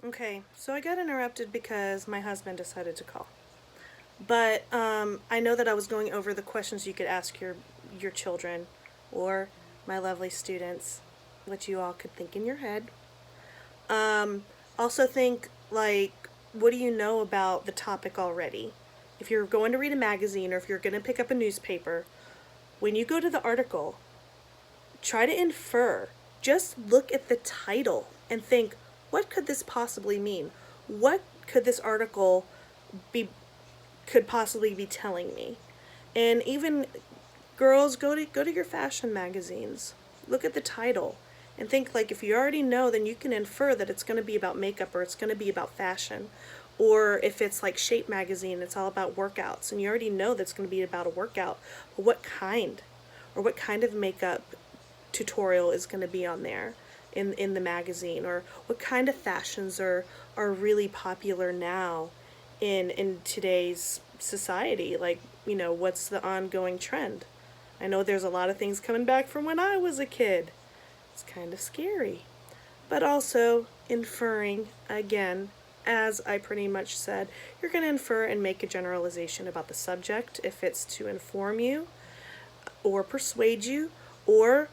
Okay, so I got interrupted because my husband decided to call. But I know that I was going over the questions you could ask your children or my lovely students, what you all could think in your head. Um, Also think like, what do you know about the topic already? If you're going to read a magazine or if you're going to pick up a newspaper, when you go to the article, try to infer. Just look at the title and think, what could this possibly mean? What could this article be could possibly be telling me? And even girls, go to your fashion magazines. Look at the title and think like if you already know, then you can infer that it's going to be about makeup or it's going to be about fashion. Or if it's like Shape magazine, it's all about workouts and you already know that's going to be about a workout. But what kind? Or what kind of makeup tutorial is going to be on there in the magazine, or what kind of fashions are really popular now in today's society, like, what's the ongoing trend. I know there's a lot of things coming back from when I was a kid. It's kind of scary, but also inferring again, as I pretty much said, you're going to infer and make a generalization about the subject if it's to inform you or persuade you, or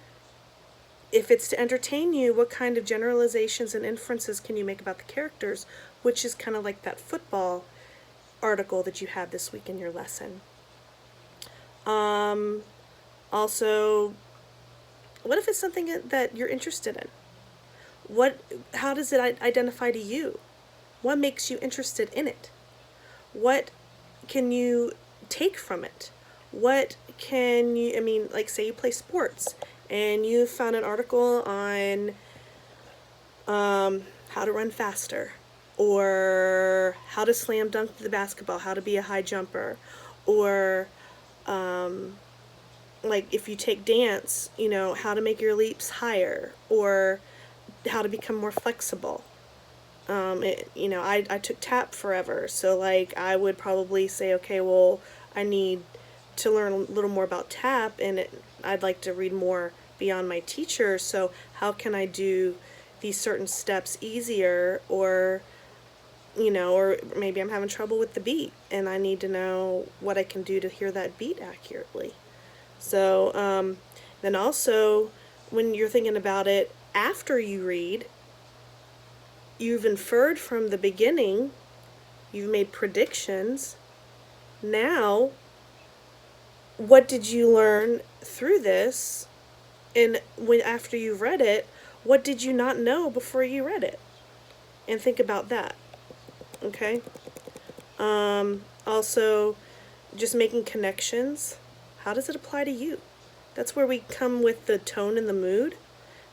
if it's to entertain you, what kind of generalizations and inferences can you make about the characters, which is kind of like that football article that you had this week in your lesson. Um, Also, what if it's something that you're interested in? How does it identify to you? What makes you interested in it? What can you take from it? What can you, I mean, like, say you play sports and you found an article on how to run faster, or how to slam dunk the basketball, how to be a high jumper, or um, like if you take dance, how to make your leaps higher, or how to become more flexible. I took tap forever, so like I would probably say, okay, well, I need to learn a little more about tap, and I'd like to read more beyond my teacher. So how can I do these certain steps easier, or maybe I'm having trouble with the beat, and I need to know what I can do to hear that beat accurately. So then also, when you're thinking about it after you read, you've inferred from the beginning, you've made predictions. Now, what did you learn through this? And when after you've read it, what did you not know before you read it? And think about that. Okay? Also, just making connections. How does it apply to you? That's where we come with the tone and the mood.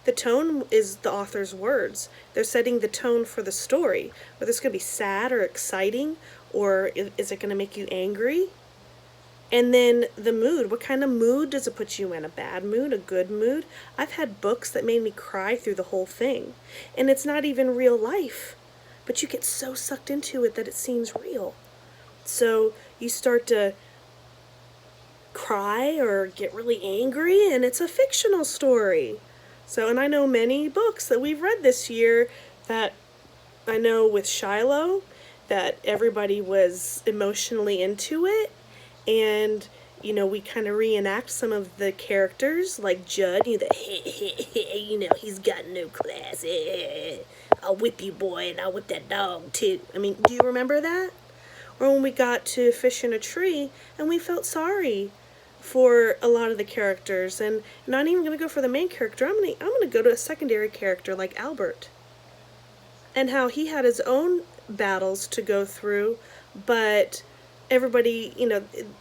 The tone is the author's words. They're setting the tone for the story. Whether it's going to be sad or exciting, or is it going to make you angry? And then the mood. What kind of mood does it put you in? A bad mood? A good mood? I've had books that made me cry through the whole thing. And it's not even real life. But you get so sucked into it that it seems real. So you start to cry or get really angry, and it's a fictional story. So, and I know many books that we've read this year that I know with Shiloh that everybody was emotionally into it, and we kind of reenact some of the characters, like Judd, he's got no class. I'll whip you, boy, and I'll whip that dog, too. I mean, do you remember that? Or when we got to Fish in a Tree, and we felt sorry for a lot of the characters, and not even going to go for the main character. I'm gonna go to a secondary character like Albert, and how he had his own battles to go through, but everybody,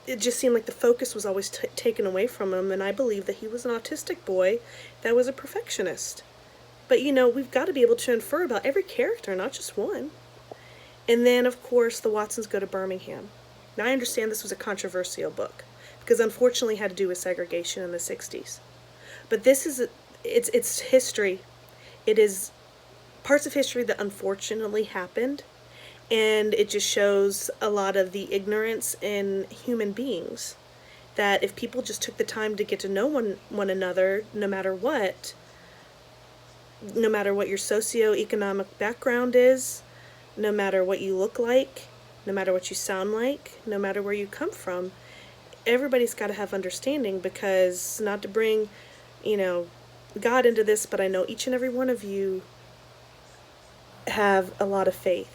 it just seemed like the focus was always taken away from him, and I believe that he was an autistic boy that was a perfectionist. But we've got to be able to infer about every character, not just one. And then, of course, the Watsons go to Birmingham. Now, I understand this was a controversial book, because unfortunately it had to do with segregation in the 60s. But this is, it's history. It is parts of history that unfortunately happened, and it just shows a lot of the ignorance in human beings. That if people just took the time to get to know one another, no matter what, no matter what your socioeconomic background is, no matter what you look like, no matter what you sound like, no matter where you come from, everybody's got to have understanding, because not to bring, God into this, but I know each and every one of you have a lot of faith.